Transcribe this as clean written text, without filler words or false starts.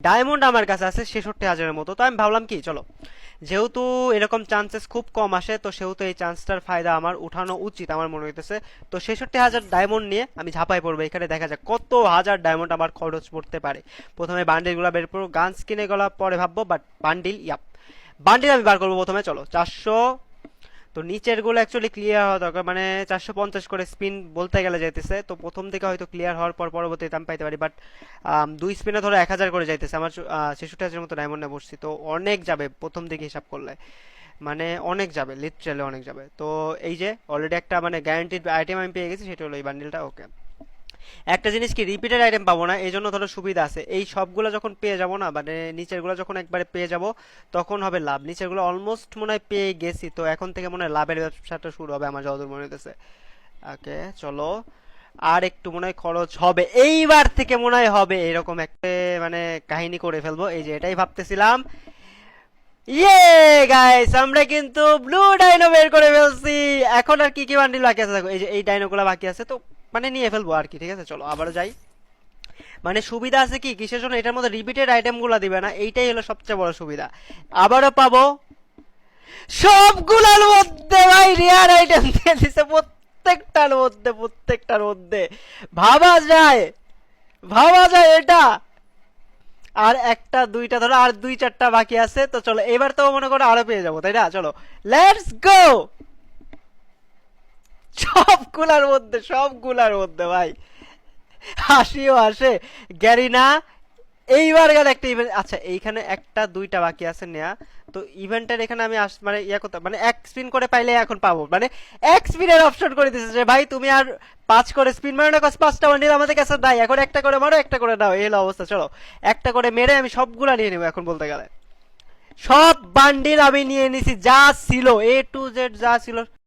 Diamond আমার কাছে আছে 66,000-এর মতো। তো আমি ভাবলাম কি, চলো যেহেতু এরকম চান্সেস খুব কম আসে, তো সেহেতু এই চান্সটার ফায়দা আমার উঠানো উচিত আমার মনে হইতেছে। তো 66,000 ডায়মন্ড নিয়ে আমি ঝাঁপাই পড়বো। এখানে দেখা যাক কত হাজার ডায়মন্ড আমার খরচ পড়তে পারে। প্রথমে বান্ডিলগুলো বের করবো, গান স্কিনে গলা পরে ভাববো, বাট বান্ডিল, ইয়াপ বান্ডিল আমি বার করবো প্রথমে। চলো 400, তো নিচের গুলো অ্যাকচুয়ালি ক্লিয়ার হওয়া দরকার, মানে 450 করে স্পিন বলতে গেলে যাইতেছে। তো প্রথম দিকে হয়তো ক্লিয়ার হওয়ার পর পরবর্তীতে আমি পাইতে পারি, বাট দুই স্পিনে ধরো 1000 করে যাইতেছে। আমার 66,000 মতো ডায়মন্ডে বসছি, তো অনেক যাবে প্রথম দিকে হিসাব করলে, মানে অনেক যাবে, লিটারালি অনেক যাবে। তো এই যে অলরেডি একটা মানে গ্যারান্টিড আইটেম আমি পেয়ে গেছি, সেটা হলো এই বান্ডিলটা। ওকে, একটা জিনিস কি, রিপিটেড আইটেম পাবো না, এই জন্য ধরো সুবিধা আছে। এই সবগুলো যখন পেয়ে যাবো না, মানে নিচের গুলো যখন একবারে পেয়ে যাব, তখন হবে লাভ। নিচের গুলো অলমোস্ট মনে হয় পেয়ে গেছি, তো এখন থেকে মনে হয় লাভের ব্যবসাটা শুরু হবে আমার যতদূর মনে হইতেছে। ওকে চলো, আর একটু মনে হয় খরচ হবে, এইবার থেকে মনে হয় হবে এরকম একটা মানে কাহিনী করে ফেলবো। এই যে এটাই ভাবতেছিলাম। ইয়ে গাইস, আমরা কিন্তু ব্লু ডাইনো বের করে ফেলছি। এখন আর কি কি বান্ডিল বাকি আছে দেখো, এই যে এই ডাইনোগুলো বাকি আছে, তো মানে নিয়ে ফেলবো আর কি। ঠিক আছে চলো আবারও যাই। মানে সুবিধা আছে কি কিসের জন্য, এটার মধ্যে রিপিটেড আইটেম গুলা দিবে না, এইটাই হলো সবচেয়ে বড় সুবিধা। আবারও পাবো সবগুলোর মধ্যে ভাই রেয়ার আইটেম দিয়ে দিছে, প্রত্যেকটার মধ্যে প্রত্যেকটার মধ্যে। ভাবা যায়, ভাবা যায় এটা। আর একটা দুইটা ধরো, আর দুই চারটা বাকি আছে, তো চলো এবার তো মনে করো আরো পেয়ে যাবো, তাই না? চলো লেটস গো। সবগুলার মধ্যে, সবগুলার মধ্যে ভাই হাসিও আসে, গ্যারিনা। এইবার গেল একটা ইভেন্ট, আচ্ছা এইখানে একটা দুইটা বাকি আছে নেয়া। তো ইভেন্টের এখানে আমি মানে ইয়া করতে, মানে এক স্পিন করে পাইলে এখন পাবো, মানে এক স্পিনের অপশন করে দিতেছে যে ভাই তুমি আর 5 করে স্পিন মারো না, 5টা বান্ডিল আমাদের কাছে নাই, এখন একটা করে মারো, একটা করে দাও, এই হলো অবস্থা। চলো একটা করে মেরে আমি সবগুলা নিয়ে নেবো এখন বলতে গেলে। সব বান্ডিল আমি নিয়ে নিছি, যা ছিল এ টু জেড যা ছিল